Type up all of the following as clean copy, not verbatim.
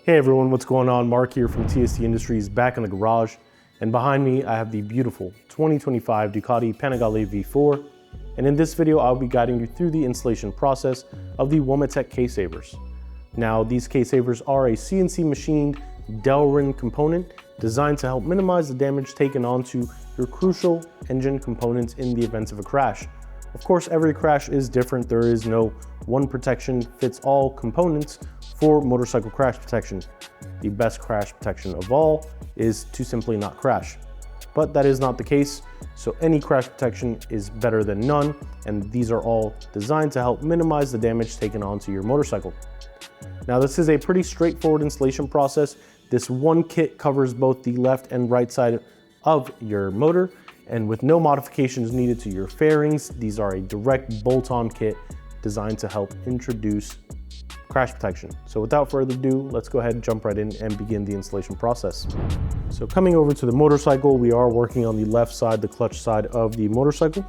Hey everyone, what's going on? Mark here from TST Industries, back in the garage. And behind me, I have the beautiful 2025 Ducati Panigale V4. And in this video, I'll be guiding you through the installation process of the Womet-Tech K-Savers. Now, these K-Savers are a CNC machined Delrin component designed to help minimize the damage taken onto your crucial engine components in the event of a crash. Of course, every crash is different. There is no one protection fits all components for motorcycle crash protection. The best crash protection of all is to simply not crash. But that is not the case, so any crash protection is better than none, and these are all designed to help minimize the damage taken onto your motorcycle. Now, this is a pretty straightforward installation process. This one kit covers both the left and right side of your motor, and with no modifications needed to your fairings, these are a direct bolt-on kit designed to help introduce crash protection. So without further ado, let's go ahead and jump right in and begin the installation process. So coming over to the motorcycle, we are working on the left side, the clutch side of the motorcycle.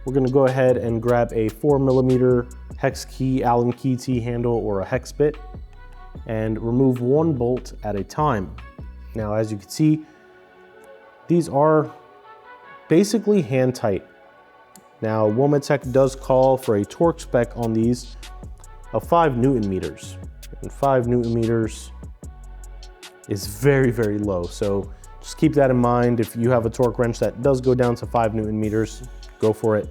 We're gonna go ahead and grab a 4mm hex key, Allen key T-handle, or a hex bit, and remove one bolt at a time. Now, as you can see, these are basically hand tight. Now, Womet-Tech does call for a torque spec on these of 5 Newton meters. And 5 Newton meters is very, very low. So just keep that in mind. If you have a torque wrench that does go down to 5 Newton meters, go for it.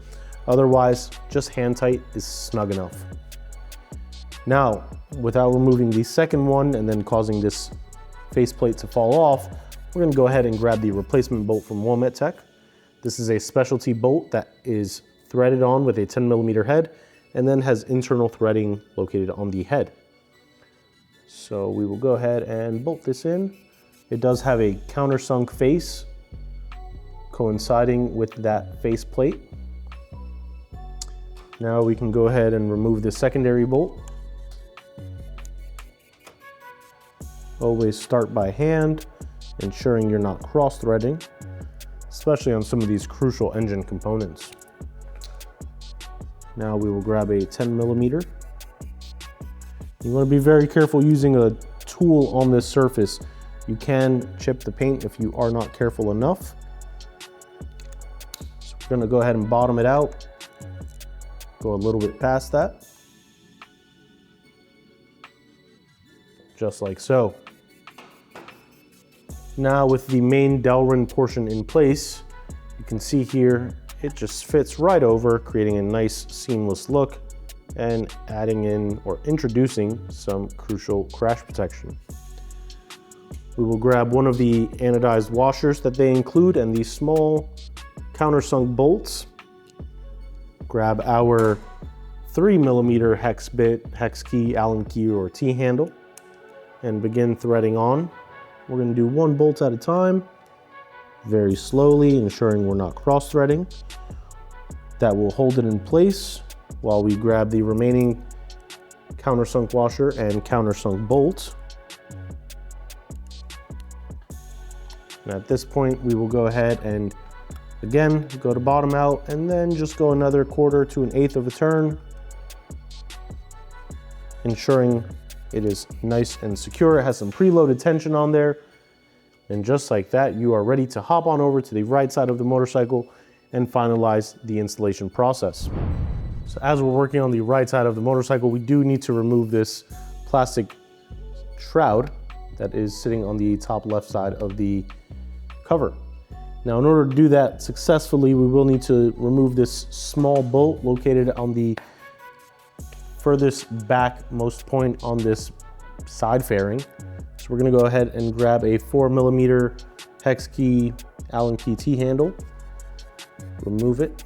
Otherwise, just hand tight is snug enough. Now, without removing the second one and then causing this faceplate to fall off, we're gonna go ahead and grab the replacement bolt from Womet-Tech. This is a specialty bolt that is threaded on with a 10mm head and then has internal threading located on the head. So we will go ahead and bolt this in. It does have a countersunk face coinciding with that faceplate. Now we can go ahead and remove the secondary bolt. Always start by hand, ensuring you're not cross-threading, especially on some of these crucial engine components. Now we will grab a 10mm. You want to be very careful using a tool on this surface. You can chip the paint if you are not careful enough. So we're going to go ahead and bottom it out. Go a little bit past that. Just like so. Now with the main Delrin portion in place, you can see here, it just fits right over, creating a nice seamless look and adding in or introducing some crucial crash protection. We will grab one of the anodized washers that they include and these small countersunk bolts. Grab our 3mm hex bit, hex key, Allen key, or T-handle and begin threading on. We're going to do one bolt at a time, very slowly, ensuring we're not cross-threading. That will hold it in place while we grab the remaining countersunk washer and countersunk bolt. And at this point, we will go ahead and again go to bottom out and then just go another 1/4 to 1/8 of a turn, ensuring it is nice and secure. It has some preloaded tension on there. And just like that, you are ready to hop on over to the right side of the motorcycle and finalize the installation process. So as we're working on the right side of the motorcycle, we do need to remove this plastic shroud that is sitting on the top left side of the cover. Now, in order to do that successfully, we will need to remove this small bolt located on the furthest backmost point on this side fairing. So we're gonna go ahead and grab a 4mm hex key, Allen key T-handle, remove it.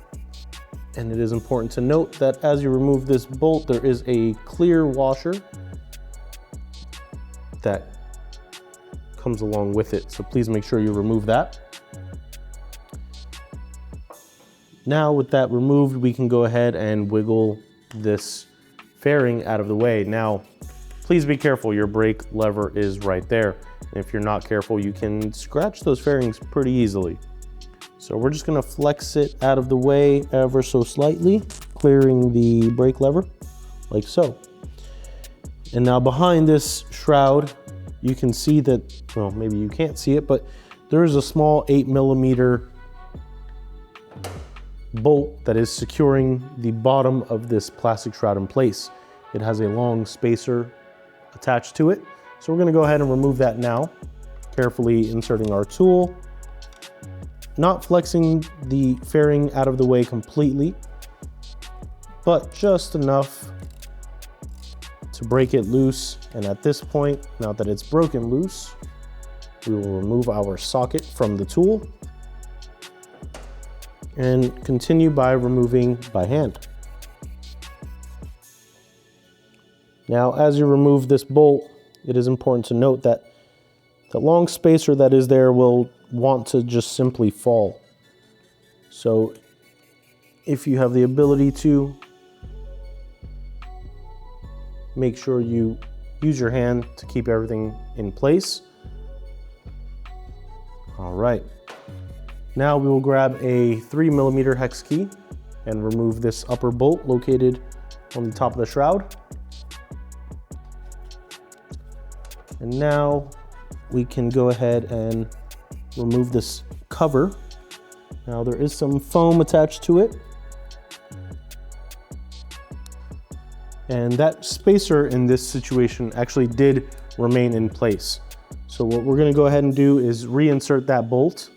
And it is important to note that as you remove this bolt, there is a clear washer that comes along with it. So please make sure you remove that. Now with that removed, we can go ahead and wiggle this fairing out of the way. Now, please be careful, your brake lever is right there. And if you're not careful, you can scratch those fairings pretty easily. So we're just gonna flex it out of the way ever so slightly, clearing the brake lever, like so. And now behind this shroud, you can see that, well, maybe you can't see it, but there is a small 8mm bolt that is securing the bottom of this plastic shroud in place. It has a long spacer attached to it. So we're gonna go ahead and remove that now, carefully inserting our tool, not flexing the fairing out of the way completely, but just enough to break it loose. And at this point, now that it's broken loose, we will remove our socket from the tool and continue by removing by hand. Now, as you remove this bolt, it is important to note that the long spacer that is there will want to just simply fall. So if you have the ability to, make sure you use your hand to keep everything in place. All right. Now we will grab a 3mm hex key and remove this upper bolt located on the top of the shroud. And now we can go ahead and remove this cover. Now there is some foam attached to it. And that spacer in this situation actually did remain in place. So what we're gonna go ahead and do is reinsert that bolt.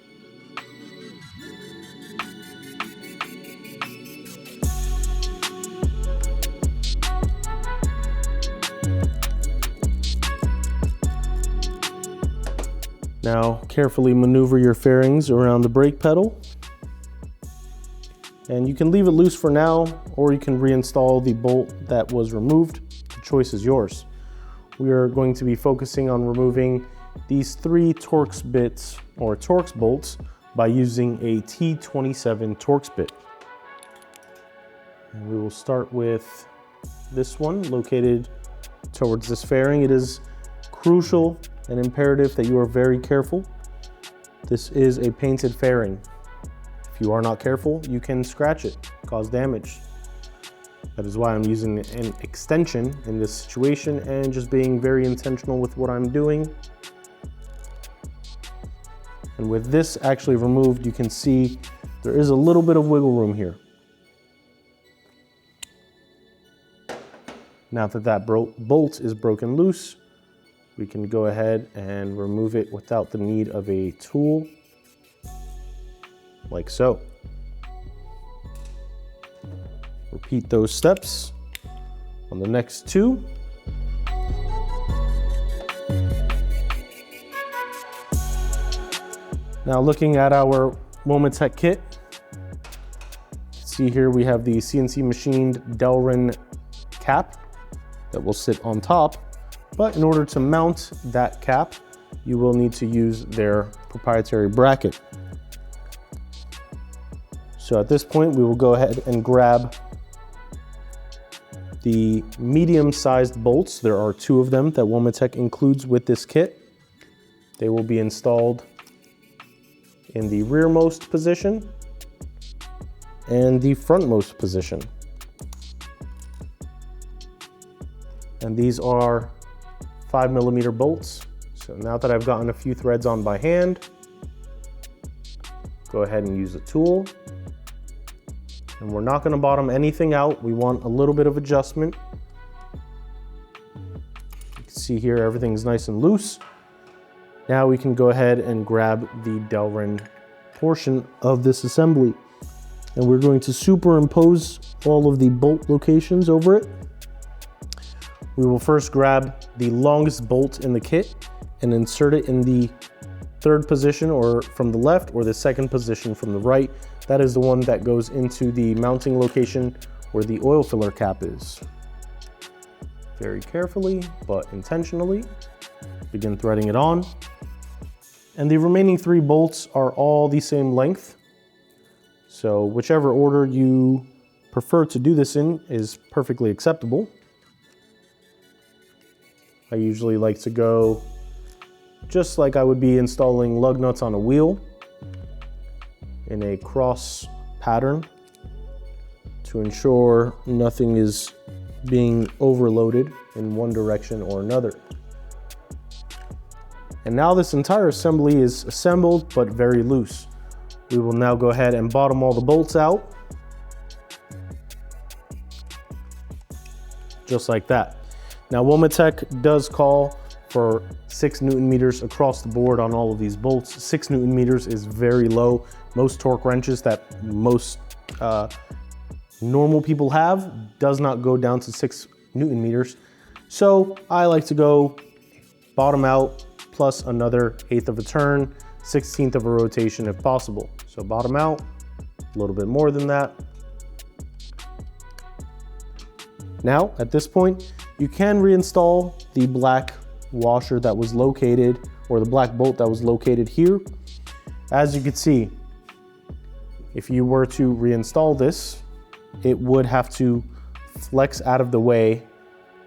Now carefully maneuver your fairings around the brake pedal. And you can leave it loose for now, or you can reinstall the bolt that was removed. The choice is yours. We are going to be focusing on removing these 3 Torx bits or Torx bolts by using a T27 Torx bit. And we will start with this one located towards this fairing. It is crucial and imperative that you are very careful. This is a painted fairing. If you are not careful, you can scratch it, cause damage. That is why I'm using an extension in this situation and just being very intentional with what I'm doing. And with this actually removed, you can see there is a little bit of wiggle room here. Now that that bolt is broken loose, we can go ahead and remove it without the need of a tool, like so. Repeat those steps on the next 2. Now looking at our Womet-Tech kit, see here we have the CNC machined Delrin cap that will sit on top. But in order to mount that cap, you will need to use their proprietary bracket. So at this point, we will go ahead and grab the medium-sized bolts. There are 2 of them that Womet-Tech includes with this kit. They will be installed in the rearmost position and the frontmost position. And these are 5mm bolts. So now that I've gotten a few threads on by hand, go ahead and use a tool. And we're not going to bottom anything out. We want a little bit of adjustment. You can see here everything's nice and loose. Now we can go ahead and grab the Delrin portion of this assembly. And we're going to superimpose all of the bolt locations over it. We will first grab the longest bolt in the kit and insert it in the 3rd position, or from the left, or the 2nd position from the right. That is the one that goes into the mounting location where the oil filler cap is. Very carefully, but intentionally, begin threading it on. And the remaining 3 bolts are all the same length. So whichever order you prefer to do this in is perfectly acceptable. I usually like to go just like I would be installing lug nuts on a wheel in a cross pattern to ensure nothing is being overloaded in one direction or another. And now this entire assembly is assembled but very loose. We will now go ahead and bottom all the bolts out, just like that. Now Womet-Tech does call for 6 Newton meters across the board on all of these bolts. 6 Newton meters is very low. Most torque wrenches that most normal people have does not go down to 6 Newton meters. So I like to go bottom out plus another 1/8 of a turn, 1/16 of a rotation if possible. So bottom out, a little bit more than that. Now, at this point, you can reinstall the black washer that was located, or the black bolt that was located here. As you can see, if you were to reinstall this, it would have to flex out of the way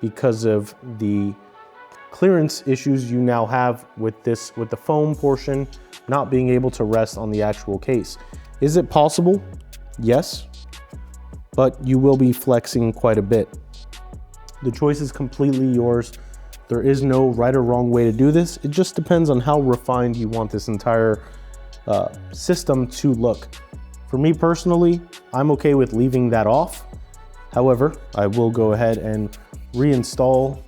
because of the clearance issues you now have with this, with the foam portion not being able to rest on the actual case. Is it possible? Yes, but you will be flexing quite a bit. The choice is completely yours. There is no right or wrong way to do this. It just depends on how refined you want this entire system to look. For me personally, I'm okay with leaving that off. However, I will go ahead and reinstall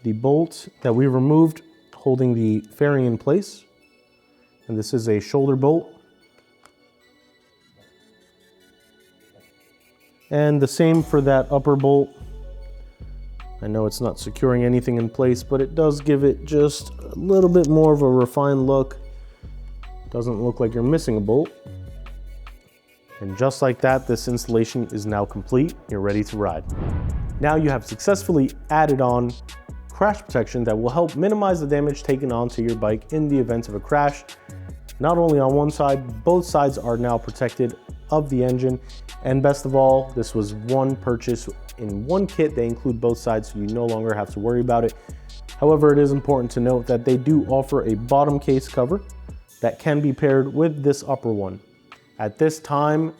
the bolt that we removed holding the fairing in place. And this is a shoulder bolt. And the same for that upper bolt. I know it's not securing anything in place, but it does give it just a little bit more of a refined look. Doesn't look like you're missing a bolt. And just like that, this installation is now complete. You're ready to ride. Now you have successfully added on crash protection that will help minimize the damage taken onto your bike in the event of a crash. Not only on one side, both sides are now protected of the engine. And best of all, this was one purchase in one kit. They include both sides, so you no longer have to worry about it. However, it is important to note that they do offer a bottom case cover that can be paired with this upper one. At this time,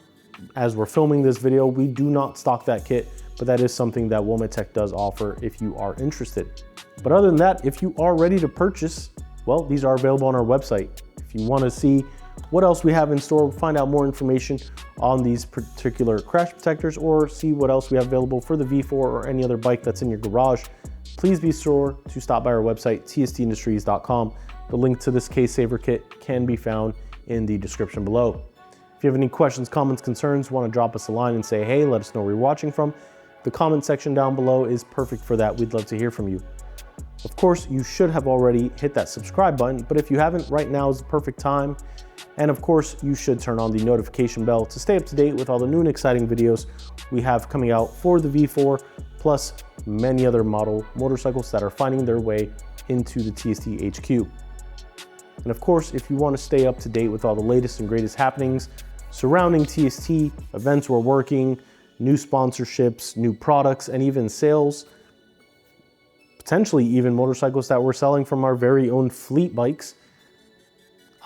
as we're filming this video, we do not stock that kit, but that is something that Womet-Tech does offer if you are interested. But other than that, if you are ready to purchase, well, these are available on our website. If you want to see what else we have in store, find out more information on these particular crash protectors, or see what else we have available for the V4 or any other bike that's in your garage, please be sure to stop by our website, tstindustries.com. The link to this case saver kit can be found in the description below. If you have any questions, comments, concerns, want to drop us a line and say, hey, let us know where you're watching from, the comment section down below is perfect for that. We'd love to hear from you. Of course, you should have already hit that subscribe button, but if you haven't, right now is the perfect time. And of course, you should turn on the notification bell to stay up to date with all the new and exciting videos we have coming out for the V4, plus many other model motorcycles that are finding their way into the TST HQ. And of course, if you want to stay up to date with all the latest and greatest happenings surrounding TST, events we're working, new sponsorships, new products, and even sales, potentially even motorcycles that we're selling from our very own fleet bikes,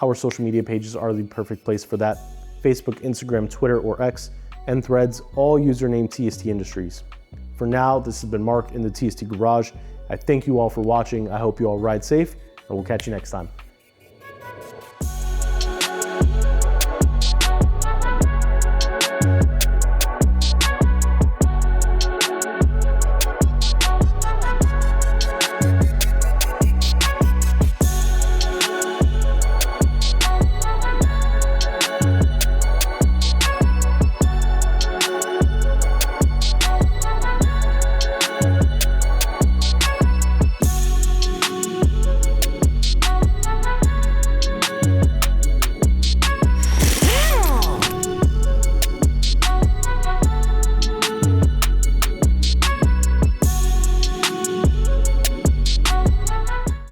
our social media pages are the perfect place for that. Facebook, Instagram, Twitter, or X, and Threads, all username TST Industries. For now, this has been Mark in the TST Garage. I thank you all for watching. I hope you all ride safe, and we'll catch you next time.